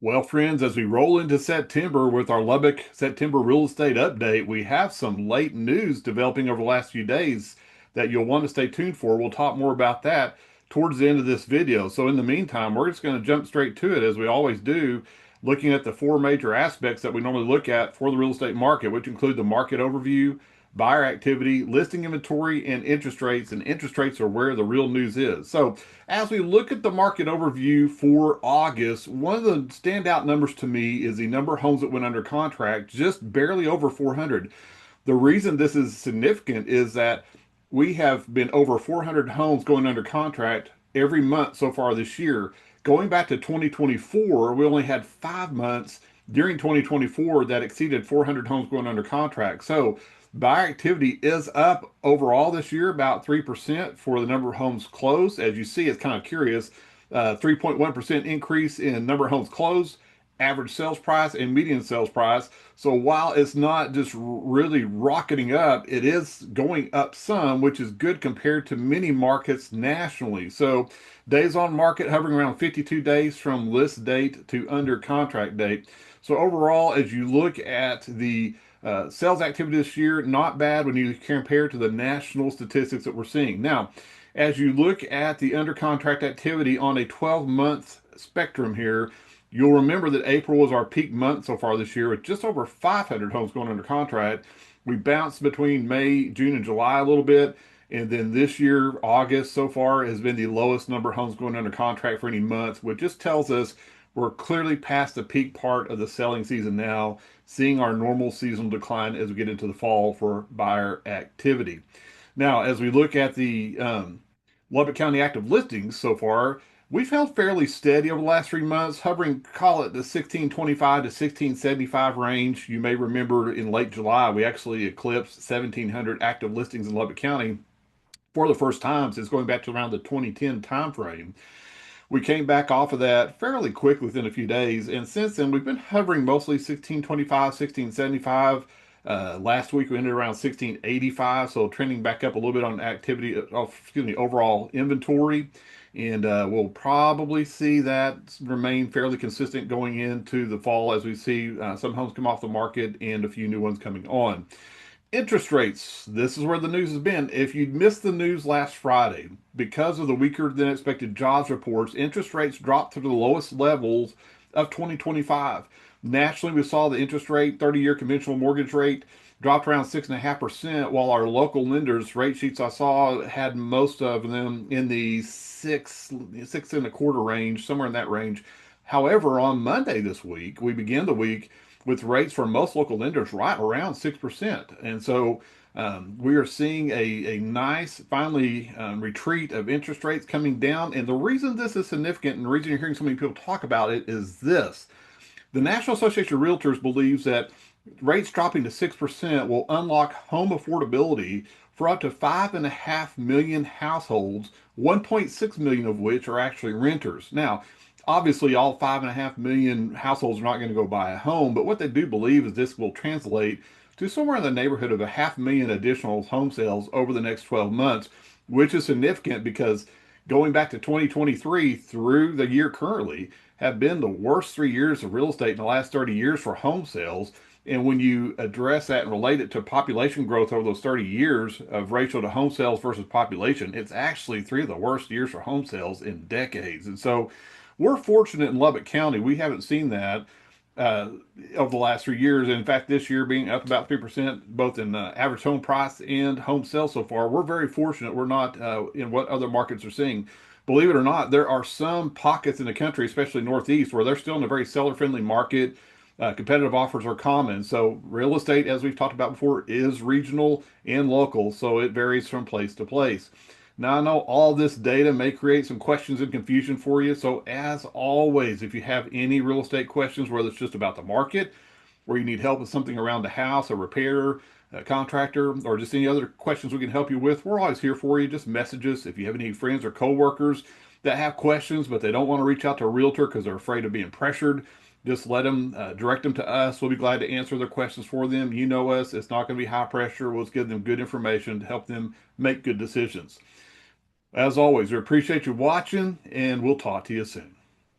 Well, friends, as we roll into September with our Lubbock September real estate update, we have some late news developing over the last few days that you'll want to stay tuned for. We'll talk more about that towards the end of this video. So in the meantime, we're just going to jump straight to it as we always do, looking at the four major aspects that we normally look at for the real estate market, which include the market overview, buyer activity, listing inventory, and interest rates. And interest rates are where the real news is. So as we look at the market overview for August, one of the standout numbers to me is the number of homes that went under contract, just barely over 400. The reason this is significant is that we have been over 400 homes going under contract every month so far this year. Going back to 2024, we only had 5 months during 2024 that exceeded 400 homes going under contract. So buyer activity is up overall this year, about 3% for the number of homes closed. As you see, it's kind of curious. 3.1% increase in number of homes closed, average sales price, and median sales price. So while it's not just really rocketing up, it is going up some, which is good compared to many markets nationally. So days on market hovering around 52 days from list date to under contract date. So overall, as you look at the sales activity this year, not bad when you compare to the national statistics that we're seeing. Now, as you look at the under contract activity on a 12-month spectrum here, you'll remember that April was our peak month so far this year with just over 500 homes going under contract. We bounced between May, June, and July a little bit. And then this year, August so far has been the lowest number of homes going under contract for any month, which just tells us we're clearly past the peak part of the selling season now, seeing our normal seasonal decline as we get into the fall for buyer activity. Now, as we look at the Lubbock County active listings so far, we've held fairly steady over the last 3 months, hovering, call it the 1625 to 1675 range. You may remember in late July, we actually eclipsed 1,700 active listings in Lubbock County for the first time since going back to around the 2010 timeframe. We came back off of that fairly quick within a few days, and since then we've been hovering mostly 1625, 1675. Last week we ended around 1685, so trending back up a little bit on activity, excuse me, overall inventory. And we'll probably see that remain fairly consistent going into the fall as we see some homes come off the market and a few new ones coming on. Interest rates. This is where the news has been. If you missed the news last Friday, because of the weaker than expected jobs reports, interest rates dropped to the lowest levels of 2025. Nationally, we saw the interest rate, 30-year conventional mortgage rate, dropped around 6.5%, while our local lenders' rate sheets I saw had most of them in the six and a quarter range, somewhere in that range. However, on Monday this week, we began the week with rates for most local lenders right around 6%. And so we are seeing a nice, finally, retreat of interest rates coming down. And the reason this is significant and the reason you're hearing so many people talk about it is this. The National Association of Realtors believes that rates dropping to 6% will unlock home affordability for up to 5.5 million households, 1.6 million of which are actually renters. Now, obviously, all 5.5 million households are not going to go buy a home, but what they do believe is this will translate to somewhere in the neighborhood of 500,000 additional home sales over the next 12 months, which is significant because going back to 2023 through the year currently have been the worst 3 years of real estate in the last 30 years for home sales. And when you address that and relate it to population growth over those 30 years of ratio to home sales versus population, it's actually three of the worst years for home sales in decades. And so we're fortunate in Lubbock County. We haven't seen that uh, over the last 3 years. In fact, this year being up about 3%, both in average home price and home sales so far. We're very fortunate. We're not in what other markets are seeing. Believe it or not, there are some pockets in the country, especially Northeast, where they're still in a very seller friendly market. Competitive offers are common. So, real estate, as we've talked about before, is regional and local. So, it varies from place to place. Now, I know all this data may create some questions and confusion for you. So, as always, if you have any real estate questions, whether it's just about the market, or you need help with something around the house, a repair, a contractor, or just any other questions we can help you with, we're always here for you. Just message us. If you have any friends or coworkers that have questions, but they don't want to reach out to a realtor because they're afraid of being pressured, just let them direct them to us. We'll be glad to answer their questions for them. You know us. It's not going to be high pressure. We'll just give them good information to help them make good decisions. As always, we appreciate you watching, and we'll talk to you soon.